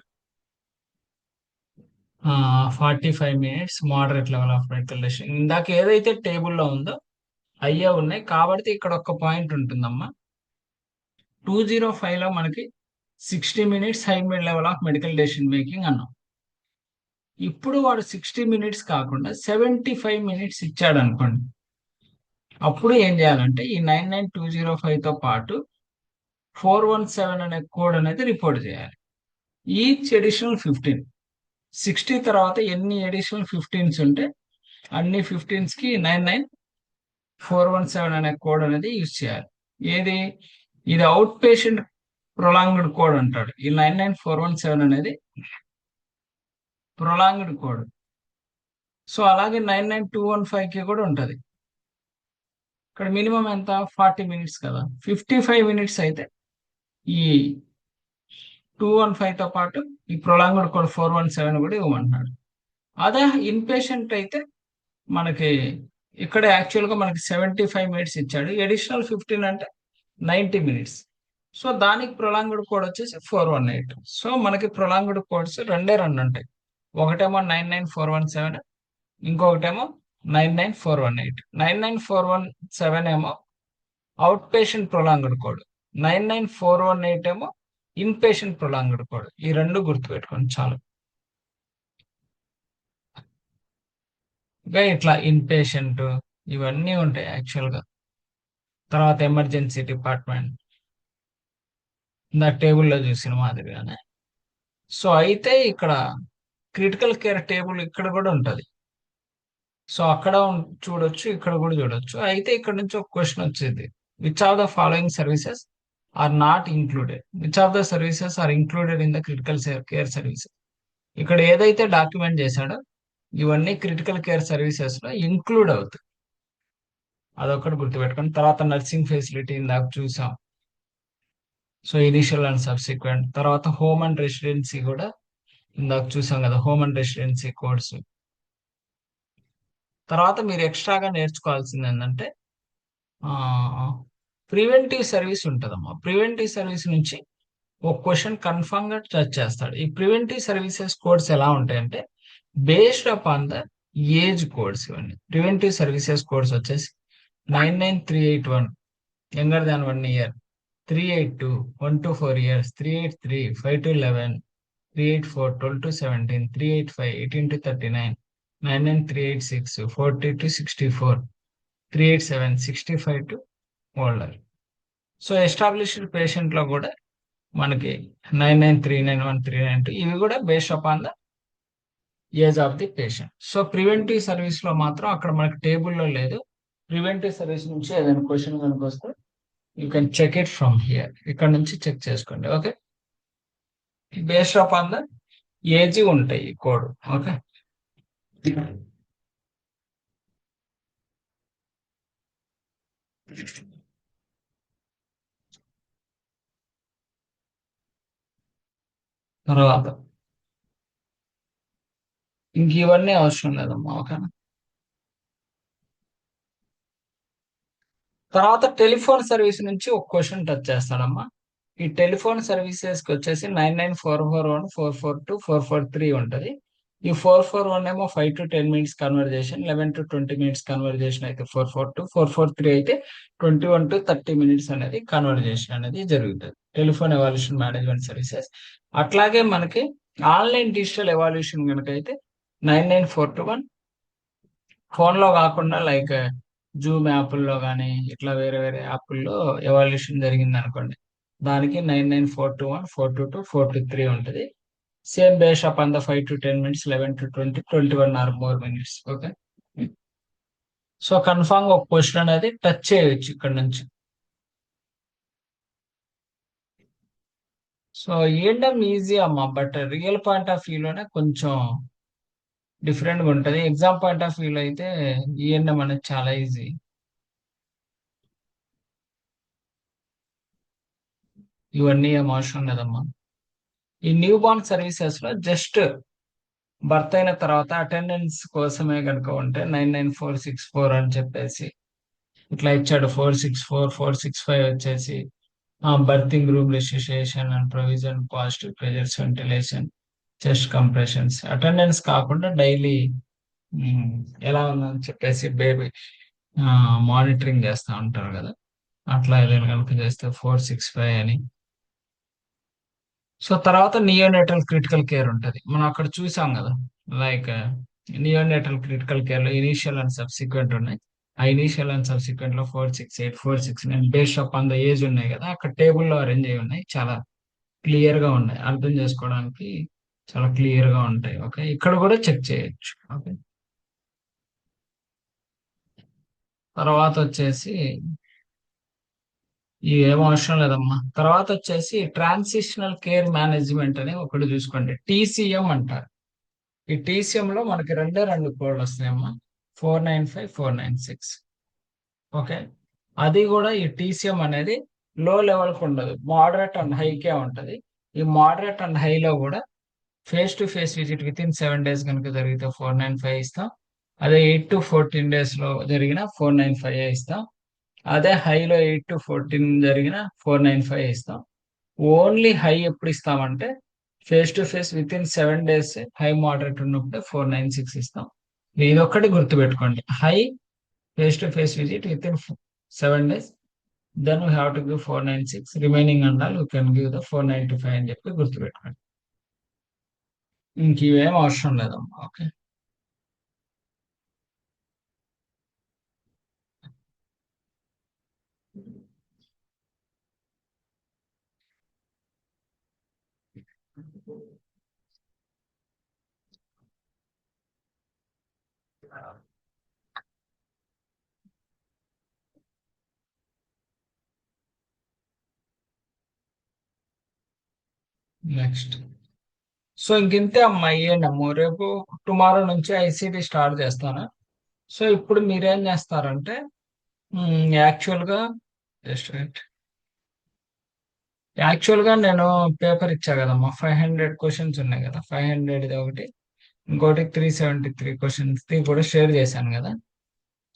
45 minutes moderate level of medical decision. ఇందాక ఏదైతే టేబుల్లో ఉందో అయ్యే ఉన్నాయి కాబట్టి ఇక్కడ ఒక పాయింట్ ఉంటుందమ్మా. 205 లో మనకి 60 minutes high level of medical decision making అన్నాం. ఇప్పుడు వాడు 60 మినిట్స్ కాకుండా 75 మినిట్స్ ఇచ్చాడు అనుకోండి, అప్పుడు ఏం చేయాలంటే ఈ 99205తో పాటు 417 అనే కోడ్ అనేది రిపోర్ట్ చేయాలి. Each additional 15. 60 తర్వాత ఎన్ని ఎడిషనల్ 15s ఉంటే అన్ని 15s కి 99417 అనే కోడ్ అనేది యూజ్ చేయాలి. ఏది ఇది అవుట్ పేషెంట్ ప్రొలాంగ్డ్ కోడ్ అంటాడు. ఈ 99417 అనేది ప్రొలాంగ్డ్ కోడ్. సో అలాగే 99215కి కూడా ఉంటది. ఇక్కడ మినిమం ఎంత 40 మినిట్స్ కదా, 55 మినిట్స్ అయితే ఈ 215తో పాటు ఈ ప్రొలాంగ్డ్ కోడ్ 417 కూడా ఇవ్వమంటున్నాడు. అదే ఇన్ పేషెంట్ అయితే మనకి ఇక్కడ యాక్చువల్గా మనకి 75 మినిట్స్ ఇచ్చాడు, అడిషనల్ 15 అంటే 90 మినిట్స్. సో దానికి ప్రొలాంగ్డ్ కోడ్ వచ్చేసి 418. సో మనకి ప్రొలాంగ్డ్ కోడ్స్ రెండు ఉంటాయి. ఒకటేమో 99417, ఇంకొకటేమో 99418. 99417 ఏమో అవుట్ పేషెంట్ ప్రొలాంగ్డ్ కోడ్, 99418 ఏమో ఇన్ పేషెంట్ ప్రొలాంగ్డ్ కోడ్. ఈ రెండు గుర్తుపెట్టుకోండి చాలు. ఇంకా ఇట్లా ఇన్ పేషెంట్ ఇవన్నీ ఉంటాయి యాక్చువల్గా. తర్వాత ఎమర్జెన్సీ డిపార్ట్మెంట్ ఇందా టేబుల్లో చూసిన మాదిరిగానే. సో అయితే ఇక్కడ క్రిటికల్ కేర్ టేబుల్ ఇక్కడ కూడా ఉంటుంది. సో అక్కడ చూడొచ్చు, ఇక్కడ కూడా చూడొచ్చు. అయితే ఇక్కడ నుంచి ఒక క్వశ్చన్ వచ్చింది, which of the following services are not included, which of the services are included in the critical care services. ఇక్కడ ఏదైతే డాక్యుమెంట్ చేశాడో ఇవన్నీ క్రిటికల్ కేర్ సర్వీసెస్ లో ఇంక్లూడ్ అవుతాయి, అదొకటి గుర్తుపెట్టుకోండి. తర్వాత నర్సింగ్ ఫెసిలిటీ ఇందాక చూసాం. So initial and subsequent. తర్వాత హోమ్ అండ్ రెసిడెన్సీ కూడా ఇందాక చూసాం కదా, హోమ్ అండ్ రెసిడెన్సీ కోడ్స్. తర్వాత మీరు ఎక్స్ట్రాగా నేర్చుకోవాల్సింది ఏంటంటే ప్రివెంటివ్ సర్వీస్ ఉంటుందమ్మా. ప్రివెంటివ్ సర్వీస్ నుంచి ఒక క్వశ్చన్ కన్ఫర్మ్ గా టచ్ చేస్తాడు. ఈ ప్రివెంటివ్ సర్వీసెస్ కోడ్స్ ఎలా ఉంటాయంటే based upon the age codes. ఇవన్నీ ప్రివెంటివ్ సర్వీసెస్ కోడ్స్ వచ్చేసి 99381 younger than 1 year, 382 1 to 4 years, 383 5 to 11, 384 12 to 17, 385 18 to 39, 99386 40 to 64, 387 65 to older. So established patient లో కూడా మనకి 99391 ఇవి కూడా based upon the age of the patient. So preventive service లో మాత్రం అక్కడ మనకి టేబుల్లో లేదు. ప్రివెంటివ్ సర్వీస్ నుంచి ఏదైనా క్వశ్చన్ కనుక వస్తే you can check it from here, ఇక్కడ నుంచి చెక్ చేసుకోండి. Okay, based upon the age ఉంటాయి ఈ కోడ్. ఓకే, తర్వాత ఇంక ఇవన్నీ అవసరం లేదమ్మా. ఓకేనా, తర్వాత టెలిఫోన్ సర్వీస్ నుంచి ఒక క్వశ్చన్ టచ్ చేస్తాడమ్మా. ఈ టెలిఫోన్ సర్వీసెస్ కి వచ్చేసి 99441 442 443 ఉంటది. ఈ 441 ఏమో 5 to 10 minutes conversation, 11 to 20 minutes conversation అయితే 442, 443 అయితే 21 to 30 minutes అనేది కన్వర్జేషన్ అనేది జరుగుతుంది. Telephone evaluation management services. అట్లాగే మనకి ఆన్లైన్ డిజిటల్ ఎవాల్యూషన్ కనుక అయితే 99421 ఫోన్ లో కాకుండా లైక్ జూమ్ యాప్ల్లో కానీ ఇట్లా వేరే వేరే యాప్ల్లో ఎవాల్యూషన్ జరిగింది అనుకోండి, దానికి 99421 422 423 ఉంటుంది. Same base up on the 5 to 10 minutes, 11 to 20, 21 or more minutes. Okay, so confirm ఒక క్వశ్చన్ అనేది టచ్ చేయొచ్చు ఇక్కడ నుంచి. సో ఏంటం ఈజీ అమ్మా, బట్ రియల్ పాయింట్ ఆఫ్ వ్యూలోనే కొంచెం డిఫరెంట్ గా ఉంటది. ఎగ్జామ్ పాయింట్ ఆఫ్ వ్యూలో అయితే ఈఎన్ఎం అనేది చాలా ఈజీ. ఇవన్నీ ఏం అవసరం లేదమ్మా. ఈ న్యూ బార్న్ సర్వీసెస్ లో జస్ట్ బర్త్ అయిన తర్వాత అటెండెన్స్ కోసమే కనుక ఉంటే 99464 అని చెప్పేసి ఇట్లా ఇచ్చాడు. 464 465 వచ్చేసి berthing room registration and provision, positive pressures, ventilation, chest compressions. Attendance కాకుండా డైలీ ఎలా ఉందని చెప్పేసి బేబీ మానిటరింగ్ చేస్తూ ఉంటారు కదా, అట్లా ఏదైనా కనుక చేస్తే 465 అని. సో తర్వాత నియోనేటల్ క్రిటికల్ కేర్ ఉంటుంది, మనం అక్కడ చూసాం కదా. లైక్ నియోనేటల్ క్రిటికల్ కేర్ లో ఇనీషియల్ అండ్ సబ్సిక్వెంట్ ఉన్నాయి. ఆ ఇనీషియల్ అండ్ సబ్సిక్వెంట్ లో 468 469 based up on the age ఉన్నాయి కదా, అక్కడ టేబుల్లో అరేంజ్ అయి ఉన్నాయి, చాలా క్లియర్ గా ఉన్నాయి, అర్థం చేసుకోవడానికి చాలా క్లియర్ గా ఉంటాయి. ఓకే, ఇక్కడ కూడా చెక్ చేయొచ్చు. ఓకే, తర్వాత వచ్చేసి ఇవి ఏం అవసరం లేదమ్మా. తర్వాత వచ్చేసి ట్రాన్సిషనల్ కేర్ మేనేజ్మెంట్ అని ఒకటి చూసుకోండి, టీసీఎం అంటారు. ఈ టీసీఎం లో మనకి రెండే రెండు కోడ్లు వస్తాయమ్మా, 495 496. ఓకే, అది కూడా ఈ టీసీఎం అనేది లో లెవెల్ కు ఉండదు, మోడరేట్ అండ్ హైకే ఉంటది. ఈ మోడరేట్ అండ్ హైలో కూడా face to face visit within 7 days కనుక జరిగితే 495 ఇస్తాం. అదే 8 to 14 days లో జరిగిన 495 ఇస్తాం. అదే హైలో 8 to 14 జరిగిన 495 ఇస్తాం. ఓన్లీ హై ఎప్పుడు ఇస్తామంటే face to face within 7 days high moderate ఉన్నప్పుడే 496 ఇస్తాం. ఇది ఒక్కటి గుర్తుపెట్టుకోండి, high face to face visit within 7 days, then we have to give 496, remaining అండాలి యూ కెన్ గివ్ ద 495 అని చెప్పి గుర్తుపెట్టుకోండి. ఇంక ఇవేం అవసరం లేదమ్మా. Okay, next. సో ఇంకింతే అమ్మా, అయ్యేనమ్ము. రేపు టుమారో నుంచి ఐసీటీ స్టార్ట్ చేస్తాను. సో ఇప్పుడు మీరేం చేస్తారంటే యాక్చువల్గా జస్ట్ యాక్చువల్గా నేను పేపర్ ఇచ్చా కదమ్మా, 500 క్వశ్చన్స్ ఉన్నాయి కదా, 500 ఒకటి, ఇంకోటి 373 క్వశ్చన్స్ కూడా షేర్ చేశాను కదా.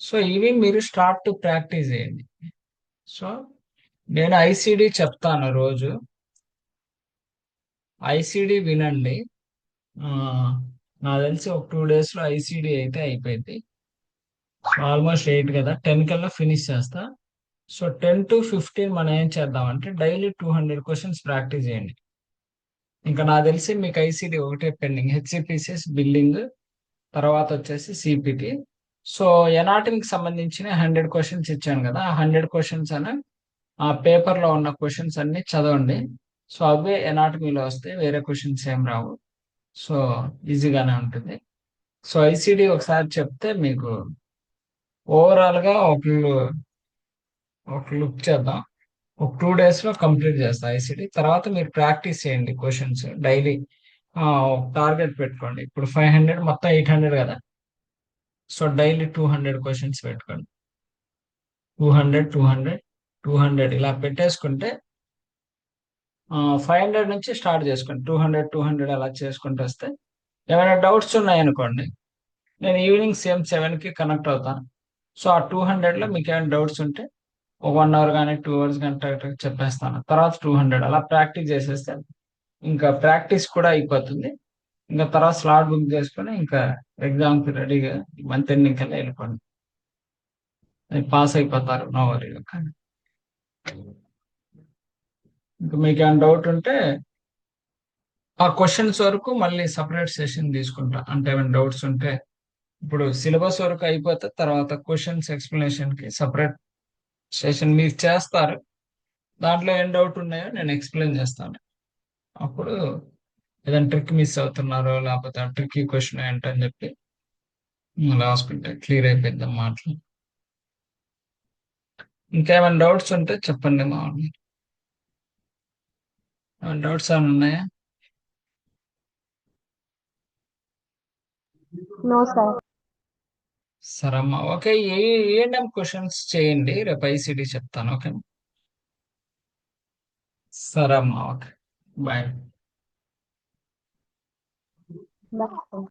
సో ఇవి మీరు స్టార్ట్ టు ప్రాక్టీస్ చేయండి. సో నేను ఐసీడీ చెప్తాను రోజు, ఐసీడీ వినండి. ఆ, నాకు తెలిసి ఒక 2 days లో ఐసీడీ అయితే అయిపోయింది. ఆల్మోస్ట్ 8 కదా, 10 కల్లా ఫినిష్ చేస్తా. సో 10 to 15 మనం ఏం చేద్దామంటే డైలీ 200 క్వశ్చన్స్ ప్రాక్టీస్ చేయండి. ఇంకా నాకు తెలిసి మీకు ఐసీడీ ఒకటే పెండింగ్, హెచ్సిపిసిఎస్ బిల్డింగ్, తర్వాత వచ్చేసి సిపిటి. సో ఎనాటమీకి సంబంధించిన 100 క్వశ్చన్స్ ఇచ్చాను కదా, ఆ 100 క్వశ్చన్స్ అని ఆ పేపర్ లో ఉన్న క్వశ్చన్స్ అన్ని చదవండి. సో అవే ఎనాటమీలో వస్తాయి, వేరే క్వశ్చన్స్ ఏం రావు. సో ఈజీగానే ఉంటుంది. సో ఐసీడీ ఒకసారి చెప్తే మీకు ఓవరాల్ గా ఒక లుక్ చేద్దాం. ఒక 2 days లో కంప్లీట్ చేస్తా ఐసీటీ. తర్వాత మీరు ప్రాక్టీస్ చేయండి క్వశ్చన్స్ డైలీ. ఒక టార్గెట్ పెట్టుకోండి, ఇప్పుడు 500 మొత్తం 800 కదా. సో డైలీ 200 క్వశ్చన్స్ పెట్టుకోండి, 200 200 200 ఇలా పెట్టేసుకుంటే 500 నుంచి స్టార్ట్ చేసుకోండి, 200 200 అలా చేసుకుంటూ వస్తే ఏమైనా డౌట్స్ ఉన్నాయనుకోండి, నేను ఈవినింగ్ సేమ్ 7కి కనెక్ట్ అవుతాను. సో ఆ 200లో మీకు ఏమైనా డౌట్స్ ఉంటే ఒక 1 hour కానీ 2 hours కానీ చెప్పేస్తాను. తర్వాత 200 అలా ప్రాక్టీస్ చేసేస్తే ఇంకా ప్రాక్టీస్ కూడా అయిపోతుంది. ఇంకా తర్వాత స్లాట్ బుక్ చేసుకొని ఇంకా ఎగ్జామ్కి రెడీగా మంత్ ఎండింగ్ కల్లా వెళ్ళిపోండి, పాస్ అయిపోతారు. No worry. ఇంకా మీకు ఏమైనా డౌట్ ఉంటే ఆ క్వశ్చన్స్ వరకు మళ్ళీ సపరేట్ సెషన్ తీసుకుంటా, అంటే ఏమైనా డౌట్స్ ఉంటే. ఇప్పుడు సిలబస్ వరకు అయిపోతే తర్వాత క్వశ్చన్స్ ఎక్స్ప్లెనేషన్ కి సపరేట్ సెషన్ మీరు చేస్తారు. దాంట్లో ఏం డౌట్ ఉన్నాయో నేను ఎక్స్ప్లెయిన్ చేస్తాను. అప్పుడు ఏదైనా ట్రిక్ మిస్ అవుతున్నారో లేకపోతే ఆ ట్రిక్ క్వశ్చన్ ఏంటని చెప్పి రాసుకుంటే క్లియర్ అయిపోద్ది అన్నమాట. ఇంకేమైనా డౌట్స్ ఉంటే చెప్పండి మా వాళ్ళు. డౌట్స్ ఏమైనా ఉన్నాయా? No sir. సరే అమ్మా, ఓకే. ఏఎన్ఎం క్వశ్చన్స్ చేయండి, రేపు ఐసీడీ చెప్తాను. ఓకే, సరే అమ్మా, ఓకే, బాయ్. బాయ్.